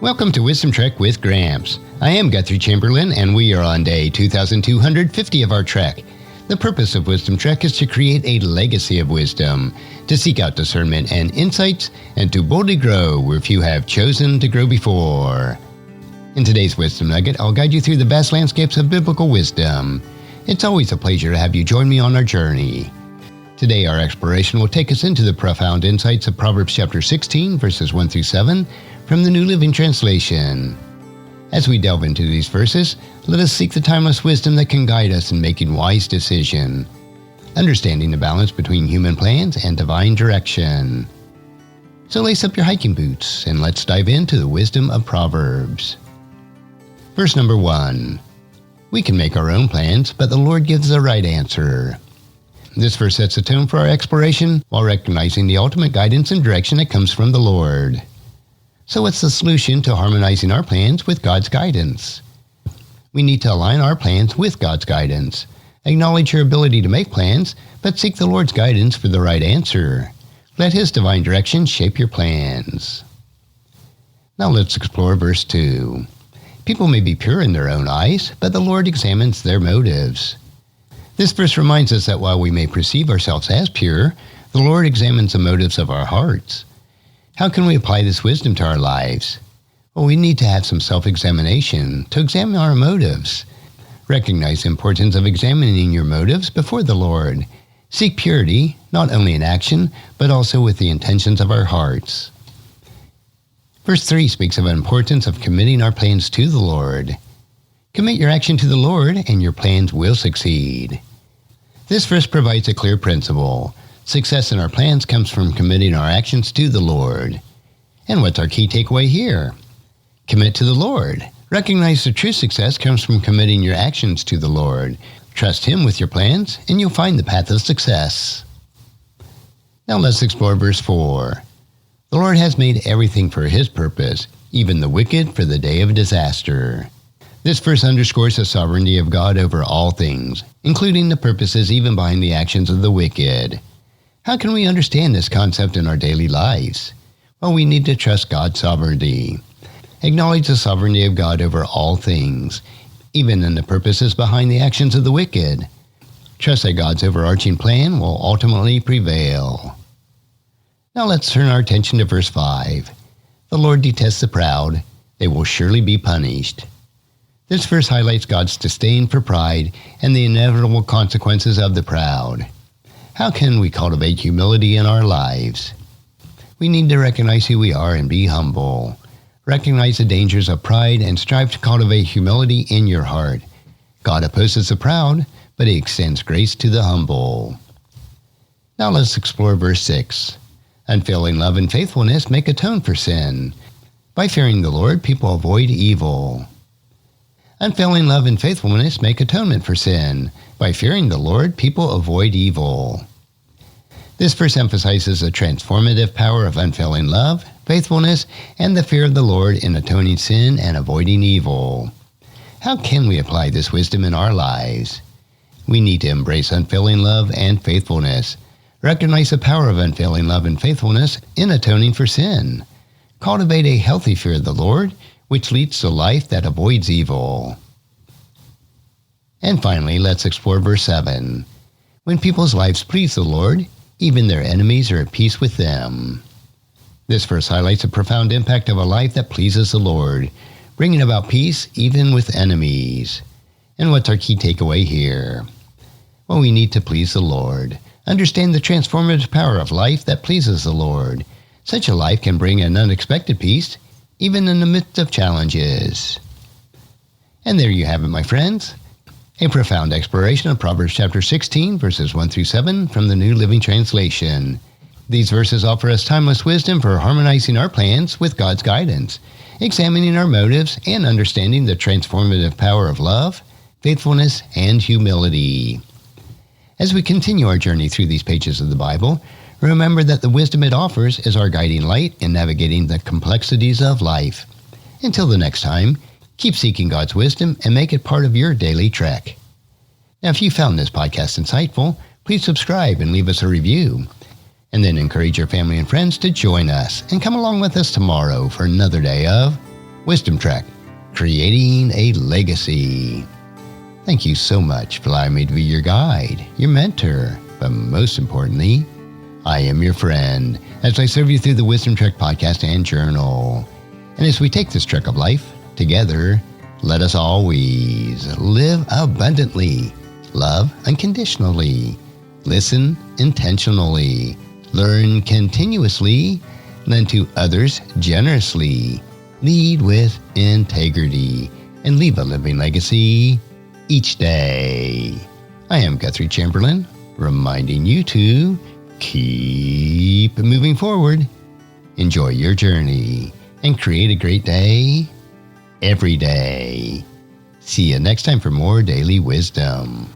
Welcome to Wisdom Trek with Gramps. I am Guthrie Chamberlain, and we are on day 2250 of our trek. The purpose of Wisdom Trek is to create a legacy of wisdom, to seek out discernment and insights, and to boldly grow where few have chosen to grow before. In today's Wisdom Nugget, I'll guide you through the vast landscapes of biblical wisdom. It's always a pleasure to have you join me on our journey. Today, our exploration will take us into the profound insights of Proverbs chapter 16, verses 1 through 7, from the New Living Translation. As we delve into these verses, let us seek the timeless wisdom that can guide us in making wise decisions, understanding the balance between human plans and divine direction. So lace up your hiking boots, and let's dive into the wisdom of Proverbs. Verse number 1. We can make our own plans, but the Lord gives the right answer. This verse sets the tone for our exploration while recognizing the ultimate guidance and direction that comes from the Lord. So what's the solution to harmonizing our plans with God's guidance? We need to align our plans with God's guidance. Acknowledge your ability to make plans, but seek the Lord's guidance for the right answer. Let His divine direction shape your plans. Now let's explore verse 2. People may be pure in their own eyes, but the Lord examines their motives. This verse reminds us that while we may perceive ourselves as pure, the Lord examines the motives of our hearts. How can we apply this wisdom to our lives? Well, we need to have some self-examination to examine our motives. Recognize the importance of examining your motives before the Lord. Seek purity, not only in action, but also with the intentions of our hearts. Verse 3 speaks of the importance of committing our plans to the Lord. Commit your action to the Lord, and your plans will succeed. This verse provides a clear principle. Success in our plans comes from committing our actions to the Lord. And what's our key takeaway here? Commit to the Lord. Recognize the true success comes from committing your actions to the Lord. Trust Him with your plans, and you'll find the path of success. Now let's explore verse 4. The Lord has made everything for His purpose, even the wicked for the day of disaster. This verse underscores the sovereignty of God over all things, including the purposes even behind the actions of the wicked. How can we understand this concept in our daily lives? Well, we need to trust God's sovereignty. Acknowledge the sovereignty of God over all things, even in the purposes behind the actions of the wicked. Trust that God's overarching plan will ultimately prevail. Now let's turn our attention to verse 5. The Lord detests the proud. They will surely be punished. This verse highlights God's disdain for pride and the inevitable consequences of the proud. How can we cultivate humility in our lives? We need to recognize who we are and be humble. Recognize the dangers of pride and strive to cultivate humility in your heart. God opposes the proud, but He extends grace to the humble. Now let's explore verse 6. Unfailing love and faithfulness make atone for sin. By fearing the Lord, people avoid evil. Unfailing love and faithfulness make atonement for sin. By fearing the Lord, people avoid evil. This verse emphasizes the transformative power of unfailing love, faithfulness, and the fear of the Lord in atoning sin and avoiding evil. How can we apply this wisdom in our lives? We need to embrace unfailing love and faithfulness. Recognize the power of unfailing love and faithfulness in atoning for sin. Cultivate a healthy fear of the Lord, which leads to life that avoids evil. And finally, let's explore verse 7. When people's lives please the Lord, even their enemies are at peace with them. This verse highlights the profound impact of a life that pleases the Lord, bringing about peace even with enemies. And what's our key takeaway here? Well, we need to please the Lord. Understand the transformative power of life that pleases the Lord. Such a life can bring an unexpected peace, even in the midst of challenges. And there you have it, my friends. A profound exploration of Proverbs chapter 16, verses 1 through 7 from the New Living Translation. These verses offer us timeless wisdom for harmonizing our plans with God's guidance, examining our motives, and understanding the transformative power of love, faithfulness, and humility. As we continue our journey through these pages of the Bible, remember that the wisdom it offers is our guiding light in navigating the complexities of life. Until the next time, keep seeking God's wisdom and make it part of your daily trek. Now, if you found this podcast insightful, please subscribe and leave us a review. And then encourage your family and friends to join us and come along with us tomorrow for another day of Wisdom Trek, creating a legacy. Thank you so much for allowing me to be your guide, your mentor, but most importantly, I am your friend as I serve you through the Wisdom Trek podcast and journal. And as we take this trek of life together, let us always live abundantly, love unconditionally, listen intentionally, learn continuously, lend to others generously, lead with integrity, and leave a living legacy each day. I am Guthrie Chamberlain, reminding you to keep moving forward, enjoy your journey, and create a great day every day. See you next time for more daily wisdom.